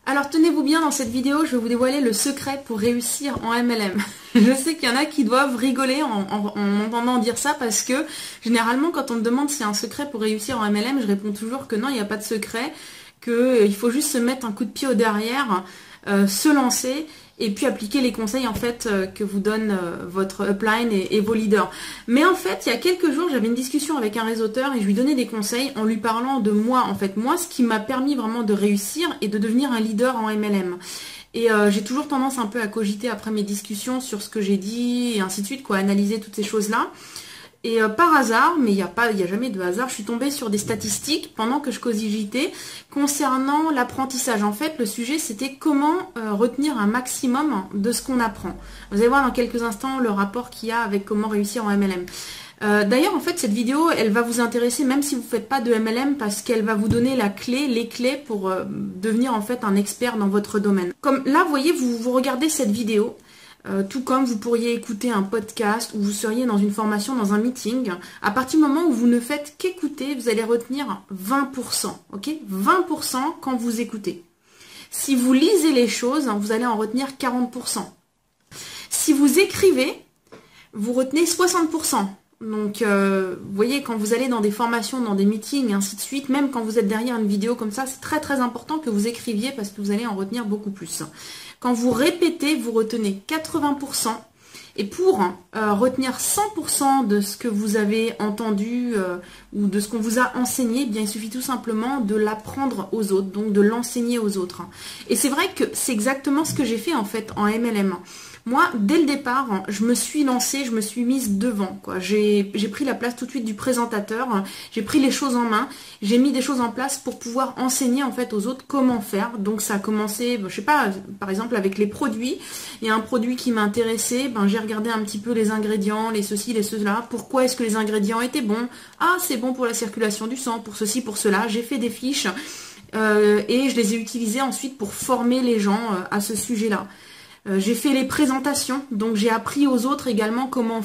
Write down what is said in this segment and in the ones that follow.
Alors tenez-vous bien, dans cette vidéo, je vais vous dévoiler le secret pour réussir en MLM. Je sais qu'il y en a qui doivent rigoler en m'entendant dire ça parce que généralement quand on me demande s'il y a un secret pour réussir en MLM, je réponds toujours que non, il n'y a pas de secret, qu'il faut juste se mettre un coup de pied au derrière, se lancer et puis appliquer les conseils en fait que vous donne votre upline et vos leaders. Mais en fait, il y a quelques jours, j'avais une discussion avec un réseauteur et je lui donnais des conseils en lui parlant de moi. En fait, moi, ce qui m'a permis vraiment de réussir et de devenir un leader en MLM. Et j'ai toujours tendance un peu à cogiter après mes discussions sur ce que j'ai dit et ainsi de suite, quoi, analyser toutes ces choses-là. Et par hasard, mais il n'y a jamais de hasard, je suis tombée sur des statistiques pendant que je cogitais concernant l'apprentissage. En fait, le sujet, c'était comment retenir un maximum de ce qu'on apprend. Vous allez voir dans quelques instants le rapport qu'il y a avec comment réussir en MLM. D'ailleurs, en fait, cette vidéo, elle va vous intéresser même si vous ne faites pas de MLM parce qu'elle va vous donner les clés pour devenir en fait un expert dans votre domaine. Comme là, vous voyez, vous regardez cette vidéo. Tout comme vous pourriez écouter un podcast ou vous seriez dans une formation, dans un meeting. À partir du moment où vous ne faites qu'écouter, vous allez retenir 20%. Ok, 20% quand vous écoutez. Si vous lisez les choses, vous allez en retenir 40%. Si vous écrivez, vous retenez 60%. Donc, vous voyez, quand vous allez dans des formations, dans des meetings, et ainsi de suite, même quand vous êtes derrière une vidéo comme ça, c'est très très important que vous écriviez parce que vous allez en retenir beaucoup plus. Quand vous répétez, vous retenez 80%. Et pour retenir 100% de ce que vous avez entendu ou de ce qu'on vous a enseigné, eh bien, il suffit tout simplement de l'apprendre aux autres, donc de l'enseigner aux autres. Et c'est vrai que c'est exactement ce que j'ai fait en fait en MLM. Moi, dès le départ, je me suis lancée, je me suis mise devant, quoi. J'ai pris la place tout de suite du présentateur, j'ai pris les choses en main, j'ai mis des choses en place pour pouvoir enseigner en fait aux autres comment faire. Donc ça a commencé, je sais pas, par exemple avec les produits. Il y a un produit qui m'a intéressé, j'ai regardé un petit peu les ingrédients, les ceci, les cela. Pourquoi est-ce que les ingrédients étaient bons? Ah, c'est bon pour la circulation du sang, pour ceci, pour cela. J'ai fait des fiches et je les ai utilisées ensuite pour former les gens à ce sujet-là. J'ai fait les présentations, donc j'ai appris aux autres également comment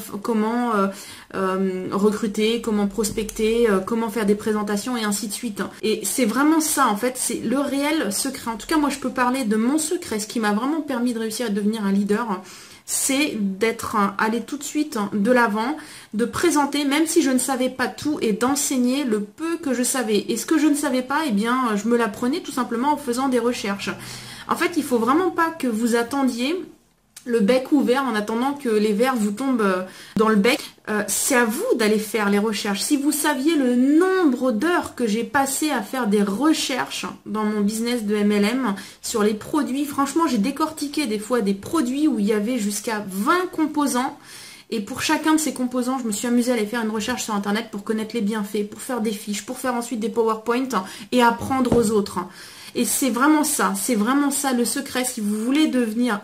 recruter, comment prospecter, comment faire des présentations et ainsi de suite. Et c'est vraiment ça en fait, c'est le réel secret. En tout cas, moi je peux parler de mon secret, ce qui m'a vraiment permis de réussir à devenir un leader. C'est d'être allé tout de suite de l'avant, de présenter, même si je ne savais pas tout, et d'enseigner le peu que je savais. Et ce que je ne savais pas, eh bien, je me l'apprenais tout simplement en faisant des recherches. En fait, il ne faut vraiment pas que vous attendiez le bec ouvert en attendant que les vers vous tombent dans le bec. C'est à vous d'aller faire les recherches. Si vous saviez le nombre d'heures que j'ai passé à faire des recherches dans mon business de MLM sur les produits, franchement, j'ai décortiqué des fois des produits où il y avait jusqu'à 20 composants. Et pour chacun de ces composants, je me suis amusée à aller faire une recherche sur Internet pour connaître les bienfaits, pour faire des fiches, pour faire ensuite des PowerPoint et apprendre aux autres. Et c'est vraiment ça le secret. Si vous voulez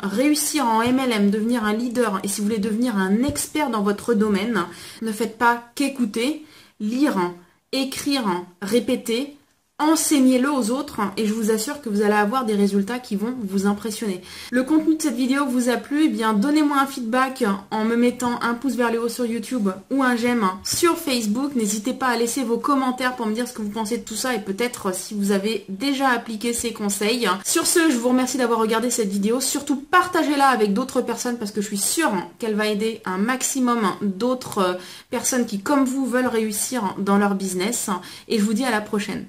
réussir en MLM, devenir un leader et si vous voulez devenir un expert dans votre domaine, ne faites pas qu'écouter, lire, écrire, répéter. Enseignez-le aux autres et je vous assure que vous allez avoir des résultats qui vont vous impressionner. Le contenu de cette vidéo vous a plu, eh bien donnez-moi un feedback en me mettant un pouce vers le haut sur YouTube ou un j'aime sur Facebook. N'hésitez pas à laisser vos commentaires pour me dire ce que vous pensez de tout ça et peut-être si vous avez déjà appliqué ces conseils. Sur ce, je vous remercie d'avoir regardé cette vidéo. Surtout partagez-la avec d'autres personnes parce que je suis sûre qu'elle va aider un maximum d'autres personnes qui, comme vous, veulent réussir dans leur business. Et je vous dis à la prochaine.